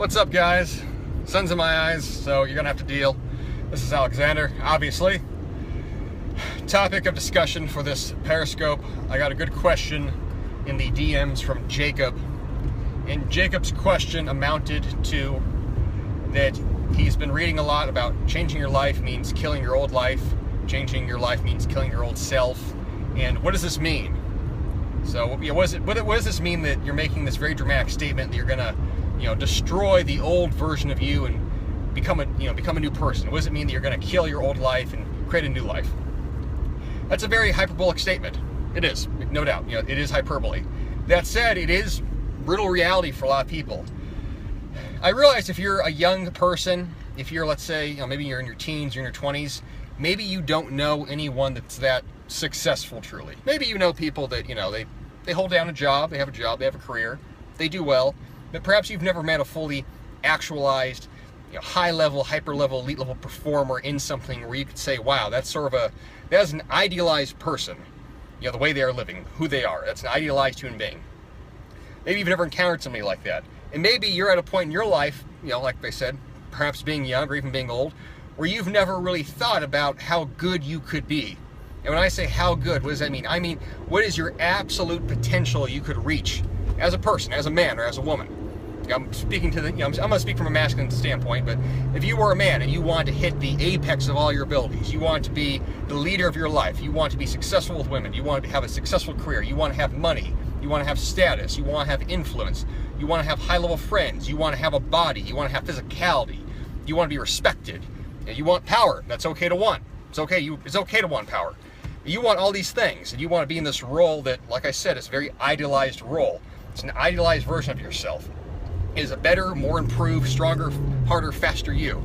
What's up, guys? Sun's in my eyes, so you're gonna have to deal. This is Alexander, obviously. Topic of discussion for this Periscope. I got a good question in the DMs from Jacob, and Jacob's question amounted to that he's been reading a lot about changing your life means killing your old life, changing your life means killing your old self, and what does this mean? So, what does this mean that you're making this very dramatic statement that you're gonna, destroy the old version of you and become a new person? What does it mean that you're gonna kill your old life and create a new life? That's a very hyperbolic statement. It is, no doubt. It is hyperbole. That said, it is brutal reality for a lot of people. I realize if you're a young person, if you're, let's say, maybe you're in your teens, you're in your 20s, maybe you don't know anyone that's that successful truly. Maybe you know people that, they hold down a job, they have a career, they do well, but perhaps you've never met a fully actualized, high-level, hyper-level, elite-level performer in something where you could say, wow, that's an idealized person, the way they are living, who they are. That's an idealized human being. Maybe you've never encountered somebody like that. And maybe you're at a point in your life, like I said, perhaps being young or even being old, where you've never really thought about how good you could be. And when I say how good, what does that mean? I mean, what is your absolute potential you could reach as a person, as a man, or as a woman? I'm speaking to I'm going to speak from a masculine standpoint, but if you were a man and you want to hit the apex of all your abilities, you want to be the leader of your life, you want to be successful with women, you want to have a successful career, you want to have money, you want to have status, you want to have influence, you want to have high-level friends, you want to have a body, you want to have physicality, you want to be respected, and you want power. That's okay to want. It's okay to want power. You want all these things, and you want to be in this role that, like I said, is a very idealized role. It's an idealized version of yourself. It is a better, more improved, stronger, harder, faster you.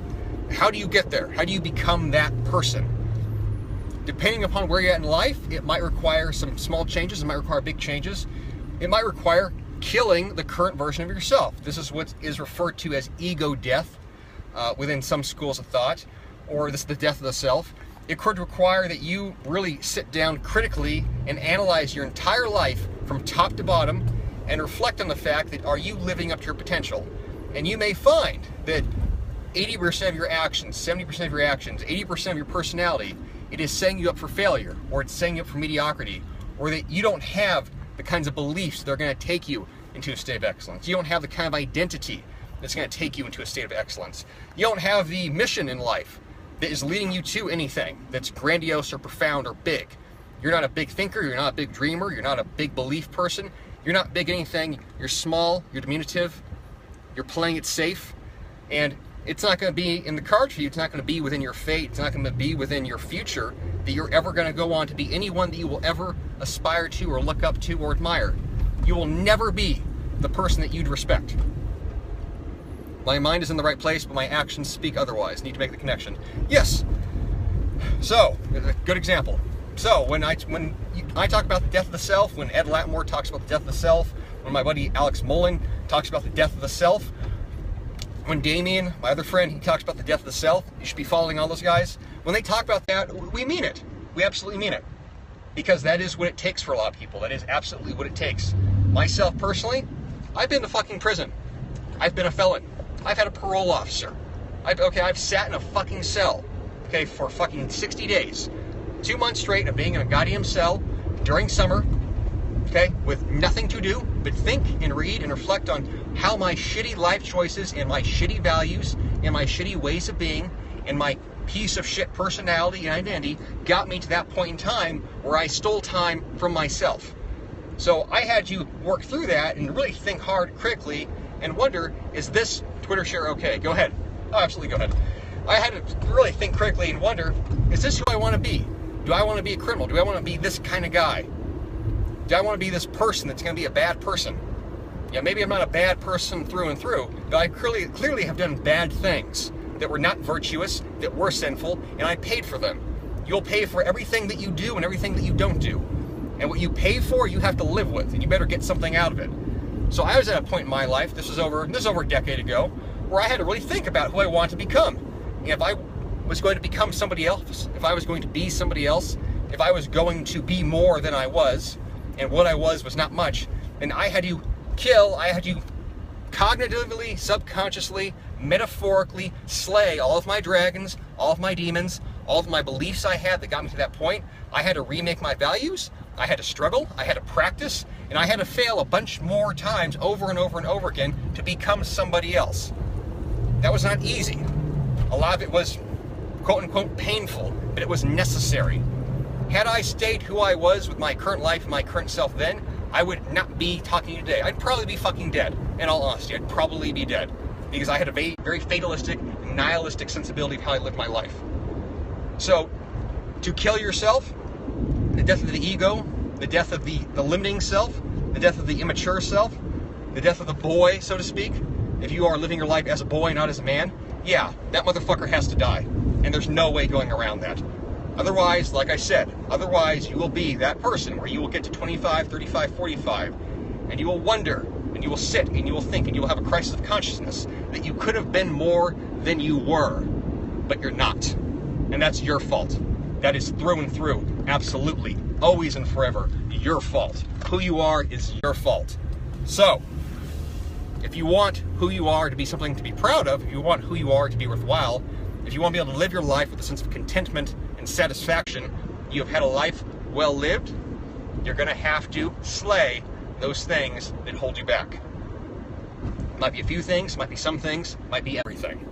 How do you get there? How do you become that person? Depending upon where you're at in life, it might require some small changes. It might require big changes. It might require killing the current version of yourself. This is what is referred to as ego death within some schools of thought, or this is the death of the self. It could require that you really sit down critically and analyze your entire life from top to bottom and reflect on the fact that, are you living up to your potential? And you may find that 80% of your actions, 70% of your actions, 80% of your personality, it is setting you up for failure, or it's setting you up for mediocrity, or that you don't have the kinds of beliefs that are going to take you into a state of excellence. You don't have the kind of identity that's going to take you into a state of excellence. You don't have the mission in life that is leading you to anything that's grandiose or profound or big. You're not a big thinker, you're not a big dreamer, you're not a big belief person, you're not big anything, you're small, you're diminutive, you're playing it safe, and it's not going to be in the cards for you, it's not going to be within your fate, it's not going to be within your future that you're ever going to go on to be anyone that you will ever aspire to or look up to or admire. You will never be the person that you'd respect. My mind is in the right place, but my actions speak otherwise. Need to make the connection. Yes. So, a good example. So, when I talk about the death of the self, when Ed Latmore talks about the death of the self, when my buddy Alex Mullen talks about the death of the self, when Damien, my other friend, he talks about the death of the self, you should be following all those guys. When they talk about that, we mean it. We absolutely mean it. Because that is what it takes for a lot of people. That is absolutely what it takes. Myself, personally, I've been to fucking prison. I've been a felon. I've had a parole officer. I've sat in a fucking cell, for fucking 60 days. 2 months straight of being in a goddamn cell during summer, with nothing to do but think and read and reflect on how my shitty life choices and my shitty values and my shitty ways of being and my piece of shit personality and identity got me to that point in time where I stole time from myself. So I had to work through that and really think hard, critically, and wonder, is this Twitter share okay? Go ahead. Oh, absolutely, go ahead. I had to really think critically and wonder, is this who I want to be? Do I want to be a criminal? Do I want to be this kind of guy? Do I want to be this person that's going to be a bad person? Yeah, maybe I'm not a bad person through and through, but I clearly have done bad things that were not virtuous, that were sinful, and I paid for them. You'll pay for everything that you do and everything that you don't do. And what you pay for, you have to live with, and you better get something out of it. So I was at a point in my life, this was over a decade ago, where I had to really think about who I wanted to become. And if I was going to become somebody else, if I was going to be somebody else, if I was going to be more than I was, and what I was not much, then I had to cognitively, subconsciously, metaphorically slay all of my dragons, all of my demons, all of my beliefs I had that got me to that point. I had to remake my values, I had to struggle, I had to practice, and I had to fail a bunch more times over and over and over again to become somebody else. That was not easy. A lot of it was quote-unquote painful, but it was necessary. Had I stayed who I was with my current life and my current self then, I would not be talking to you today. I'd probably be fucking dead. In all honesty, I'd probably be dead. Because I had a very fatalistic, nihilistic sensibility of how I lived my life. So, to kill yourself, the death of the ego, the death of the limiting self, the death of the immature self, the death of the boy, so to speak, if you are living your life as a boy, not as a man, yeah, that motherfucker has to die. And there's no way going around that. Otherwise, like I said, otherwise you will be that person where you will get to 25, 35, 45, and you will wonder, and you will sit, and you will think, and you will have a crisis of consciousness that you could have been more than you were, but you're not. And that's your fault. That is through and through, absolutely, always and forever, your fault. Who you are is your fault. So, if you want who you are to be something to be proud of, if you want who you are to be worthwhile, if you want to be able to live your life with a sense of contentment and satisfaction, you have had a life well lived, you're going to have to slay those things that hold you back. Might be a few things, might be some things, might be everything.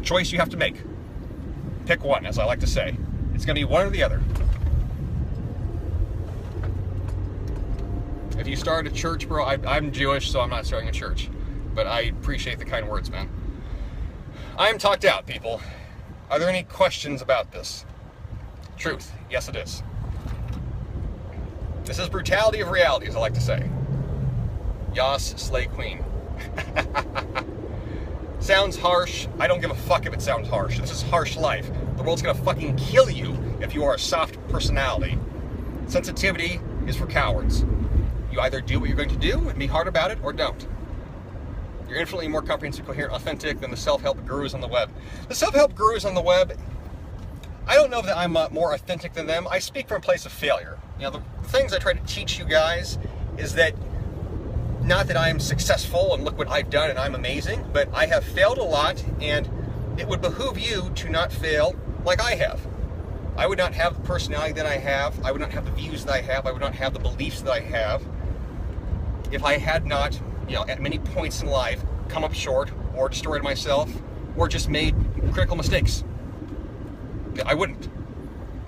Choice you have to make. Pick one, as I like to say. It's going to be one or the other. If you start a church, bro, I'm Jewish, so I'm not starting a church. But I appreciate the kind words, man. I am talked out, people. Are there any questions about this? Truth. Yes, it is. This is brutality of reality, as I like to say. Yas, slay queen. Sounds harsh. I don't give a fuck if it sounds harsh. This is harsh life. The world's gonna fucking kill you if you are a soft personality. Sensitivity is for cowards. You either do what you're going to do and be hard about it, or don't. You're infinitely more comprehensive, coherent, authentic than the self-help gurus on the web. The self-help gurus on the web, I don't know that I'm more authentic than them. I speak from a place of failure. You know, the things I try to teach you guys is that, not that I'm successful and look what I've done and I'm amazing, but I have failed a lot, and it would behoove you to not fail like I have. I would not have the personality that I have. I would not have the views that I have. I would not have the beliefs that I have if I had not, you know, at many points in life, come up short or destroyed myself or just made critical mistakes. I wouldn't.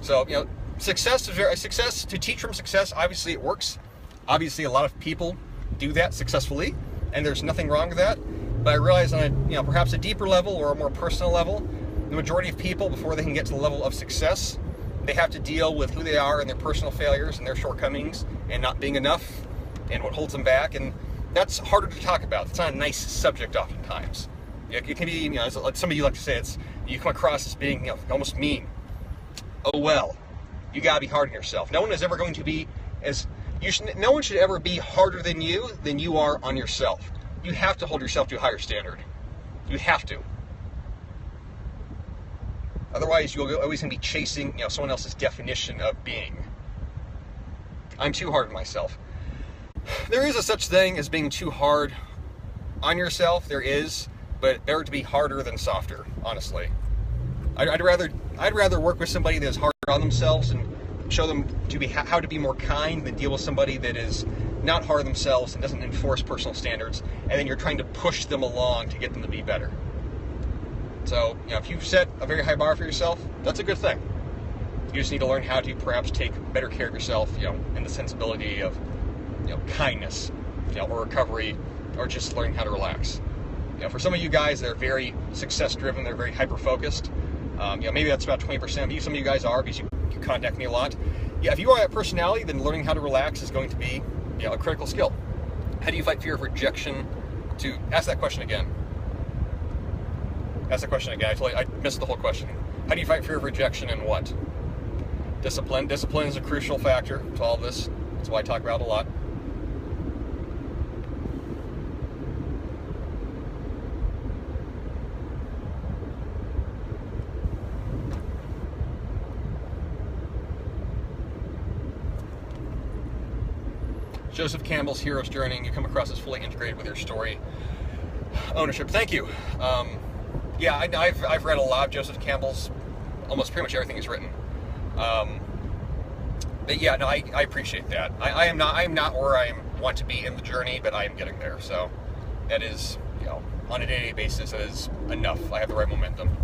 So, you know, success to teach from success, obviously it works. Obviously a lot of people do that successfully, and there's nothing wrong with that. But I realize on a, you know, perhaps a deeper level or a more personal level, the majority of people, before they can get to the level of success, they have to deal with who they are and their personal failures and their shortcomings and not being enough and what holds them back. And that's harder to talk about. It's not a nice subject oftentimes. It can be, you know, as some of you like to say, you come across as being, you know, almost mean. Oh well, you gotta be hard on yourself. No one is ever going to be no one should ever be harder than you are on yourself. You have to hold yourself to a higher standard. You have to. Otherwise, you'll always gonna be chasing, you know, someone else's definition of being. I'm too hard on myself. There is a such thing as being too hard on yourself. There is, but better to be harder than softer. Honestly, I'd rather work with somebody that's hard on themselves and show them how to be more kind than deal with somebody that is not hard on themselves and doesn't enforce personal standards, and then you're trying to push them along to get them to be better. So, you know, if you've set a very high bar for yourself, that's a good thing. You just need to learn how to perhaps take better care of yourself, you know, in the sensibility of, you know, kindness, you know, or recovery, or just learning how to relax. You know, for some of you guys that are very success-driven, they're very hyper-focused. You know, maybe that's about 20% of you. Some of you guys are, because you contact me a lot. Yeah, if you are that personality, then learning how to relax is going to be, you know, a critical skill. How do you fight fear of rejection? To ask that question again. Ask that question again. I missed the whole question. How do you fight fear of rejection and what? Discipline. Discipline is a crucial factor to all this. That's why I talk about it a lot. Joseph Campbell's Hero's Journey, and you come across as fully integrated with your story ownership. Thank you. Yeah, I've read a lot of Joseph Campbell's, almost pretty much everything he's written. But yeah, no, I appreciate that. I am not where I want to be in the journey, but I am getting there. So that is, you know, on a day-to-day basis, that is enough. I have the right momentum.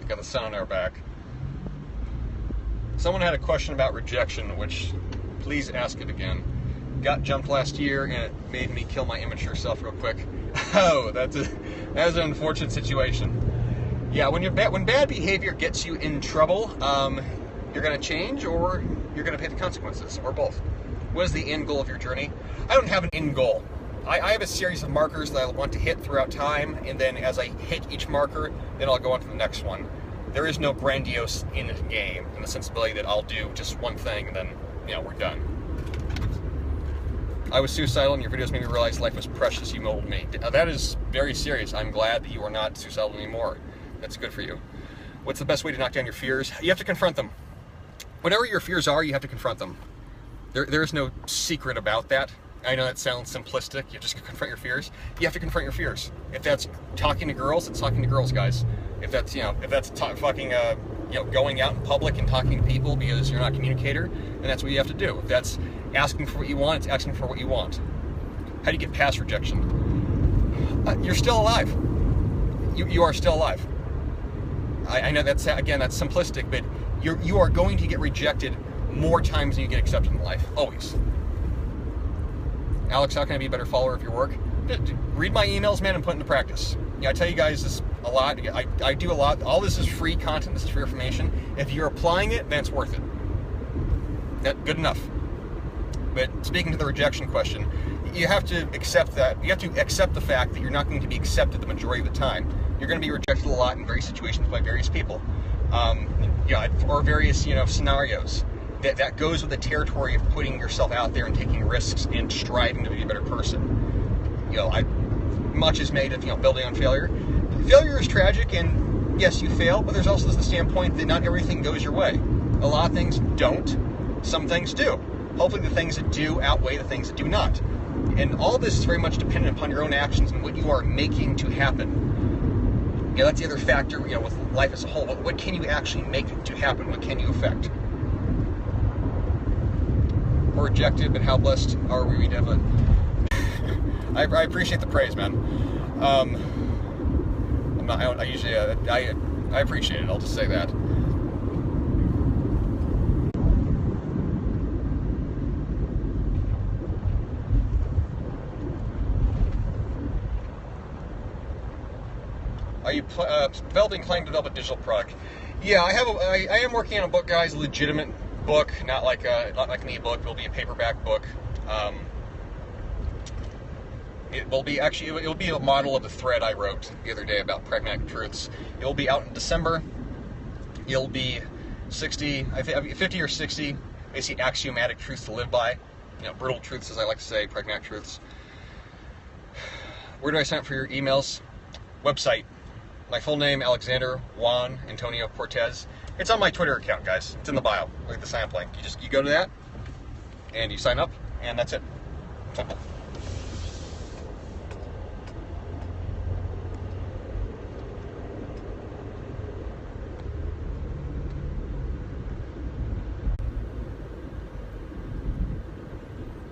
Got the sun on our back. Someone had a question about rejection, which please ask it again. Got jumped last year and it made me kill my immature self real quick. Oh, that's an unfortunate situation. Yeah, when bad behavior gets you in trouble, you're going to change or you're going to pay the consequences, or both. What is the end goal of your journey? I don't have an end goal. I have a series of markers that I want to hit throughout time, and then as I hit each marker, then I'll go on to the next one. There is no grandiose end game in the sensibility that I'll do just one thing and then, you know, we're done. I was suicidal, and your videos made me realize life was precious. You molded me. That is very serious. I'm glad that you are not suicidal anymore. That's good for you. What's the best way to knock down your fears? You have to confront them. Whatever your fears are, you have to confront them. There is no secret about that. I know that sounds simplistic. You just confront your fears. You have to confront your fears. If that's talking to girls, it's talking to girls, guys. If that's, you know, going out in public and talking to people because you're not a communicator, then that's what you have to do. If that's asking for what you want, it's asking for what you want. How do you get past rejection? You're still alive. You are still alive. I know that's simplistic, but you are going to get rejected more times than you get accepted in life. Always. Alex, how can I be a better follower of your work? Read my emails, man, and put it into practice. Yeah, I tell you guys this a lot. I do a lot. All this is free content. This is free information. If you're applying it, then it's worth it. That's good enough. But speaking to the rejection question, you have to accept that. You have to accept the fact that you're not going to be accepted the majority of the time. You're going to be rejected a lot in various situations by various people, or various scenarios. That goes with the territory of putting yourself out there and taking risks and striving to be a better person. Much is made of building on failure. Failure is tragic, and yes, you fail, but there's also the standpoint that not everything goes your way. A lot of things don't. Some things do. Hopefully the things that do outweigh the things that do not. And all this is very much dependent upon your own actions and what you are making to happen. That's the other factor, with life as a whole. What can you actually make to happen? What can you affect? We're rejected, but how blessed are we to have a... I appreciate the praise, man. I appreciate it, I'll just say that. Are you developing, planning to develop a digital product? Yeah, I am working on a book, guys, a legitimate book, not like an e-book. It'll be a paperback book. It will be a model of the thread I wrote the other day about pragmatic truths. It will be out in December. It'll be 50 or 60 basically axiomatic truths to live by. Brutal truths, as I like to say, pragmatic truths. Where do I sign up for your emails? Website. My full name, Alexander Juan Antonio Cortes. It's on my Twitter account, guys. It's in the bio. Look at the sign up link. You go to that, and you sign up, and that's it. Simple.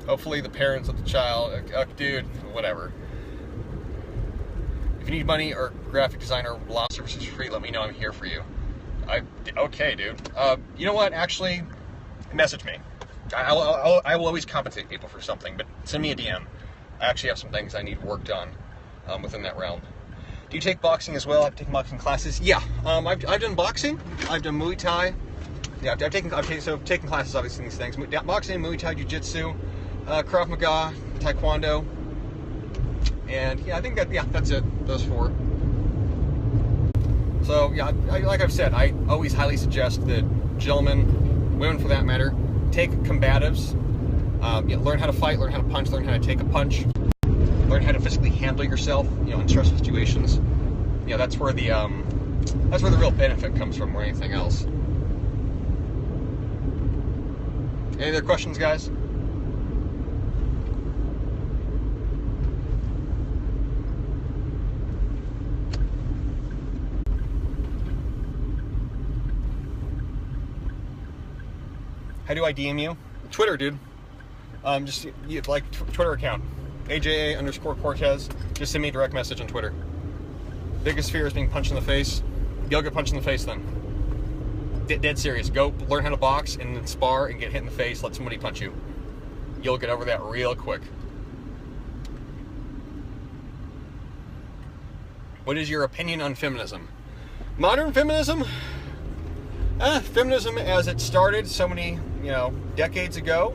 Hopefully the parents of the child, dude, whatever. If you need money or graphic designer law services for free, let me know. I'm here for you. Okay, dude. You know what? Actually, message me. I will always compensate people for something, but send me a DM. I actually have some things I need worked on within that realm. Do you take boxing as well? I've taken boxing classes. Yeah. I've done boxing. I've done Muay Thai. Yeah, I've taken classes, obviously, in these things. Boxing, Muay Thai, Jiu-Jitsu, Krav Maga, Taekwondo. And yeah, I think that's it. Those four. So yeah, like I've said, I always highly suggest that gentlemen, women for that matter, take combatives. Learn how to fight, learn how to punch, learn how to take a punch, learn how to physically handle yourself, in stressful situations. that's where the real benefit comes from, more than anything else. Any other questions, guys? How do I DM you? Twitter, dude. Just like Twitter account, AJA_Cortes. Just send me a direct message on Twitter. Biggest fear is being punched in the face. You'll get punched in the face then. Dead serious. Go learn how to box and then spar and get hit in the face. Let somebody punch you. You'll get over that real quick. What is your opinion on feminism? Modern feminism? Feminism as it started so many, decades ago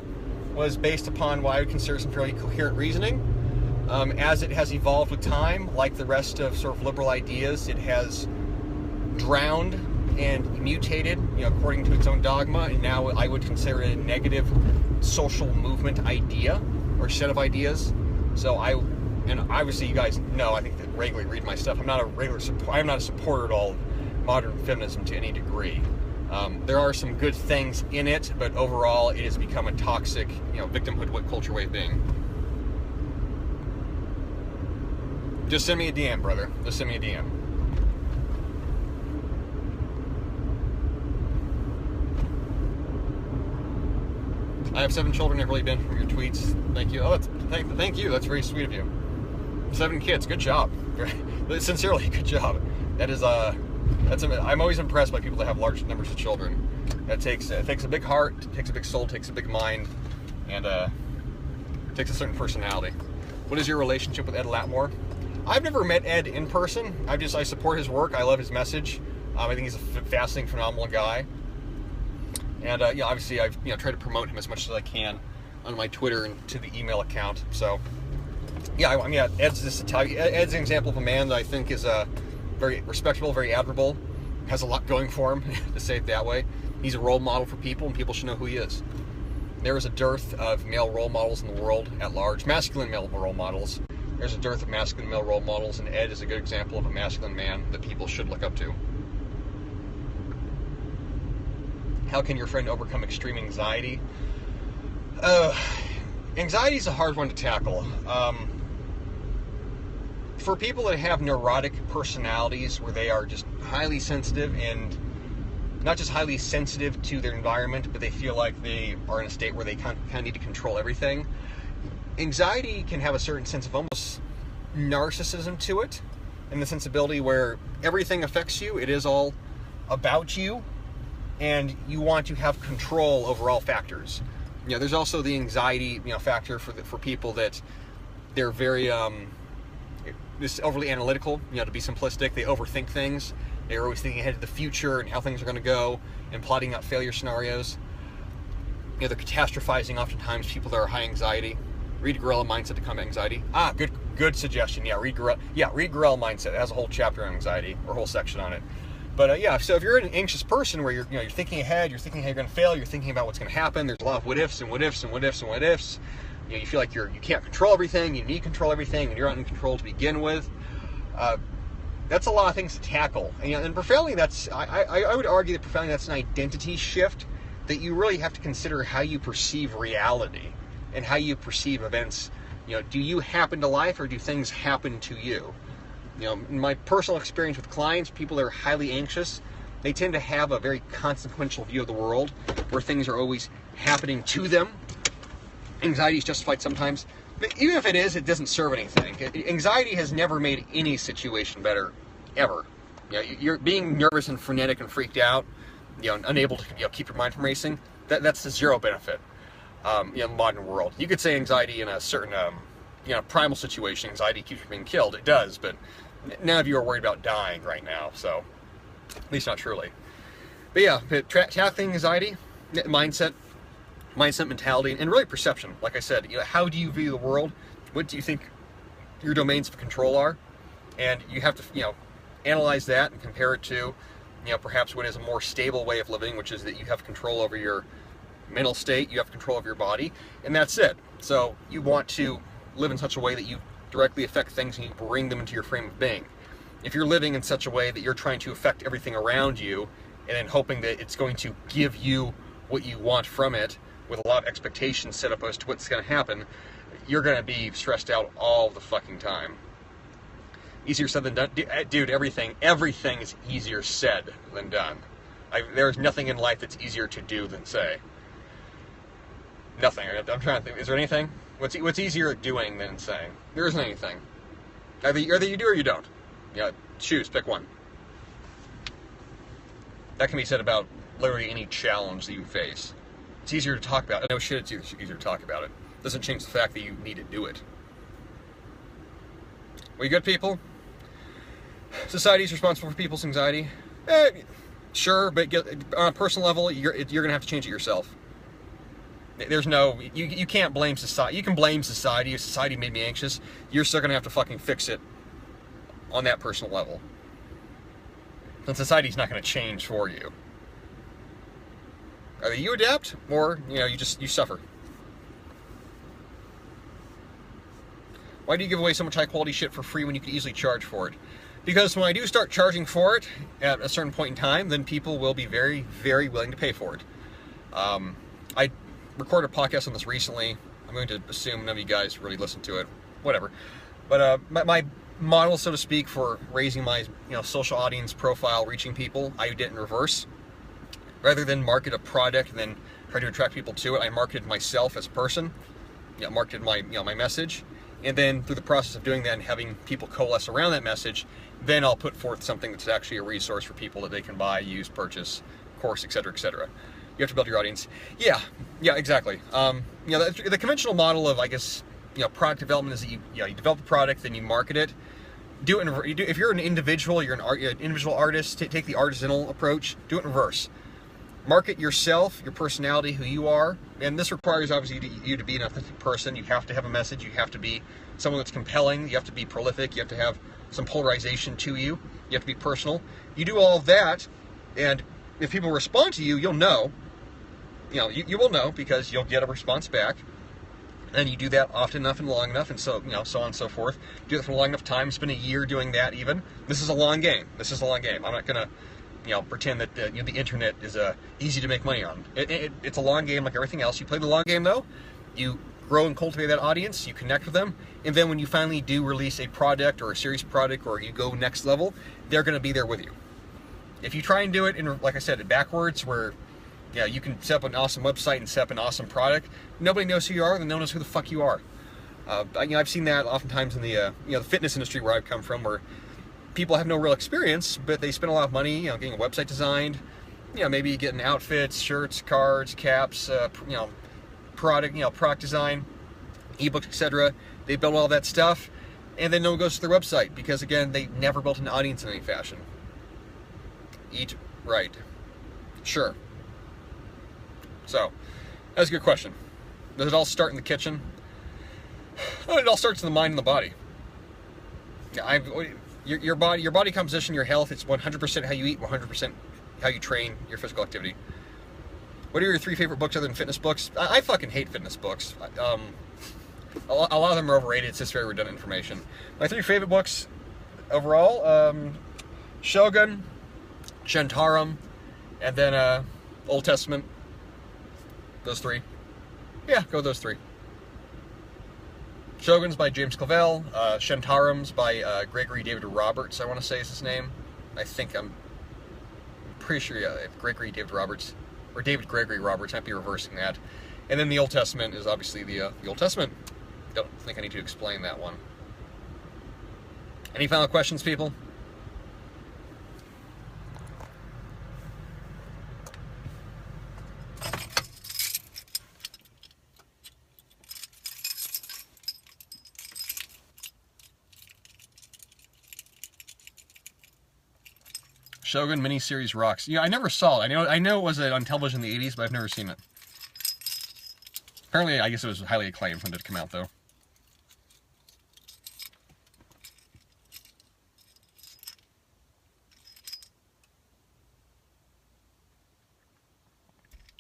was based upon what I would consider some fairly coherent reasoning. As it has evolved with time, like the rest of sort of liberal ideas, it has drowned and mutated, according to its own dogma, and now I would consider it a negative social movement idea or set of ideas. So and obviously you guys know, I think that regularly read my stuff. I'm not a supporter at all of modern feminism to any degree. There are some good things in it, but overall it has become a toxic, victimhood culture way of being. Just send me a DM, brother. Just send me a DM. I have 7 children. I've really been from your tweets. Thank you. Oh, thank you. That's very sweet of you. 7 kids. Good job. Sincerely, good job. That is I'm always impressed by people that have large numbers of children. It takes a big heart, it takes a big soul, it takes a big mind, and it takes a certain personality. What is your relationship with Ed Latmore? I've never met Ed in person. I support his work. I love his message. I think he's a fascinating, phenomenal guy. And obviously I've tried to promote him as much as I can on my Twitter and to the email account. So Ed's an example of a man that I think is very respectable, very admirable, has a lot going for him, to say it that way. He's a role model for people, and people should know who he is. There is a dearth of male role models in the world at large, masculine male role models. There's a dearth of masculine male role models, and Ed is a good example of a masculine man that people should look up to. How can your friend overcome extreme anxiety? Anxiety is a hard one to tackle. For people that have neurotic personalities where they are just highly sensitive, and not just highly sensitive to their environment, but they feel like they are in a state where they kind of need to control everything, anxiety can have a certain sense of almost narcissism to it, in the sensibility where everything affects you, it is all about you, and you want to have control over all factors. There's also the anxiety factor for people that they're very this overly analytical, to be simplistic. They overthink things. They're always thinking ahead to the future and how things are going to go and plotting out failure scenarios. They're catastrophizing oftentimes, people that are high anxiety. Read Gorilla Mindset to combat anxiety. Good suggestion. Read Gorilla Mindset. It has a whole chapter on anxiety, or a whole section on it. But so if you're an anxious person where you're thinking ahead, you're thinking how you're going to fail, you're thinking about what's going to happen, there's a lot of what ifs and what ifs and what ifs and what ifs. You feel like you can't control everything, you need to control everything, and you're not in control to begin with. That's a lot of things to tackle. And profoundly, I would argue that profoundly that's an identity shift, that you really have to consider how you perceive reality and how you perceive events. Do you happen to life, or do things happen to you? In my personal experience with clients, people that are highly anxious, they tend to have a very consequential view of the world, where things are always happening to them. Anxiety is justified sometimes, but even if it is, it doesn't serve anything. Anxiety has never made any situation better, ever. You're being nervous and frenetic and freaked out, unable to keep your mind from racing. That's a zero benefit. In the modern world, you could say anxiety in a certain primal situation, anxiety keeps you from being killed. It does, but none of you are worried about dying right now. So, at least not truly. But tackling anxiety, mindset, mentality, and really perception. Like I said, how do you view the world? What do you think your domains of control are? And you have to, analyze that and compare it to, perhaps what is a more stable way of living, which is that you have control over your mental state, you have control of your body, and that's it. So you want to live in such a way that you directly affect things and you bring them into your frame of being. If you're living in such a way that you're trying to affect everything around you and then hoping that it's going to give you what you want from it with a lot of expectations set up as to what's going to happen, you're going to be stressed out all the fucking time. Easier said than done. Dude, everything is easier said than done. There's nothing in life that's easier to do than say. Nothing. I'm trying to think. Is there anything? What's easier doing than saying? There isn't anything. Either you do or you don't. Yeah, choose. Pick one. That can be said about literally any challenge that you face. It's easier to talk about. No shit, it's easier to talk about it. Doesn't change the fact that you need to do it. We good people? Society's responsible for people's anxiety? Sure, but on a personal level, you're going to have to change it yourself. There's no, you can't blame society. You can blame society. If society made me anxious, you're still going to have to fucking fix it on that personal level. And society's not going to change for you. Either you adapt, or, you suffer. Why do you give away so much high quality shit for free when you could easily charge for it? Because when I do start charging for it at a certain point in time, then people will be very, very willing to pay for it. I recorded a podcast on this recently. I'm going to assume none of you guys really listen to it. Whatever. But my model, so to speak, for raising my social audience profile, reaching people, I did it in reverse. Rather than market a product and then try to attract people to it, I marketed myself as a person. Marketed my my message. And then through the process of doing that and having people coalesce around that message, then I'll put forth something that's actually a resource for people that they can buy, use, purchase, course, etc., etc. You have to build your audience. Yeah, exactly. The conventional model of, I guess, product development is that you develop a product, then you market it. If you're an individual, you're an individual artist, take the artisanal approach. Do it in reverse. Market yourself, your personality, who you are, and this requires obviously you to be an authentic person. You have to have a message. You have to be someone that's compelling. You have to be prolific. You have to have some polarization to you. You have to be personal. You do all of that, and if people respond to you, you'll know. You will know because you'll get a response back. And you do that often enough and long enough, and so so on and so forth. Do that for a long enough time. Spend a year doing that. Even this is a long game. I'm not gonna pretend that the internet is easy to make money on. It's a long game like everything else. You play the long game though. You grow and cultivate that audience. You connect with them, and then when you finally do release a product or a serious product, or you go next level, they're going to be there with you. If you try and do it in, like I said, backwards, where you can set up an awesome website and set up an awesome product, nobody knows who you are, then no one knows who the fuck you are. I've seen that oftentimes in the the fitness industry where I've come from, where people have no real experience, but they spend a lot of money, getting a website designed, maybe getting outfits, shirts, cards, caps, product design, ebooks, etc. They build all that stuff, and then no one goes to their website because, again, they never built an audience in any fashion. Eat right. Sure. So, that's a good question. Does it all start in the kitchen? Oh, it all starts in the mind and the body. Your body composition, your health, it's 100% how you eat, 100% how you train, your physical activity. What are your 3 favorite books other than fitness books? I fucking hate fitness books. A lot of them are overrated. It's just very redundant information. My 3 favorite books overall, Shogun, Shantaram, and then Old Testament. Those 3. Yeah, go with those 3. Shogun's by James Clavell. Shantaram's by Gregory David Roberts, I want to say is his name. I'm pretty sure, Gregory David Roberts, or David Gregory Roberts, might be reversing that. And then the Old Testament is obviously the Old Testament. Don't think I need to explain that one. Any final questions, people? Shogun miniseries rocks. I never saw it. I know it was on television in the 80s, but I've never seen it. Apparently, I guess it was highly acclaimed when it came out, though.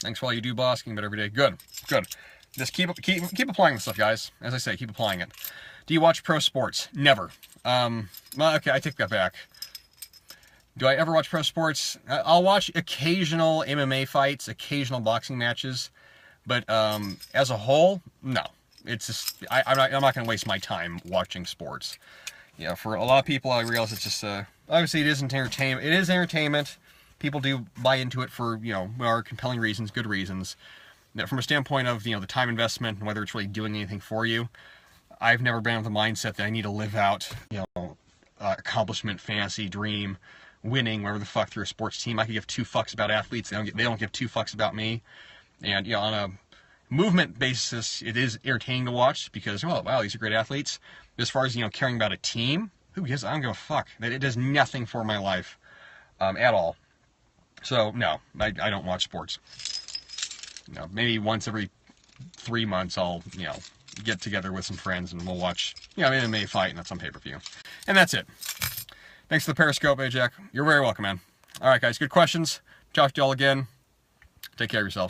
Thanks for all you do, boss. Getting better every day. Good. Just keep applying this stuff, guys. As I say, keep applying it. Do you watch pro sports? Never. Well, okay, I take that back. Do I ever watch pro sports? I'll watch occasional MMA fights, occasional boxing matches, but as a whole, no. It's just I'm not going to waste my time watching sports. Yeah, for a lot of people, I realize it's just obviously it isn't entertainment. It is entertainment. People do buy into it for more compelling reasons, good reasons. Now, from a standpoint of the time investment and whether it's really doing anything for you, I've never been of the mindset that I need to live out accomplishment, fantasy, dream, winning, whatever the fuck, through a sports team. I could give two fucks about athletes. They don't give two fucks about me. And on a movement basis, it is entertaining to watch because, oh wow, these are great athletes. But as far as caring about a team, who gives? I don't give a fuck. It does nothing for my life at all. So no, I don't watch sports. Maybe once every 3 months I'll get together with some friends and we'll watch an MMA fight, and that's on pay-per-view. And that's it. Thanks for the Periscope, Jack. You're very welcome, man. All right, guys, good questions. Talk to y'all again. Take care of yourselves.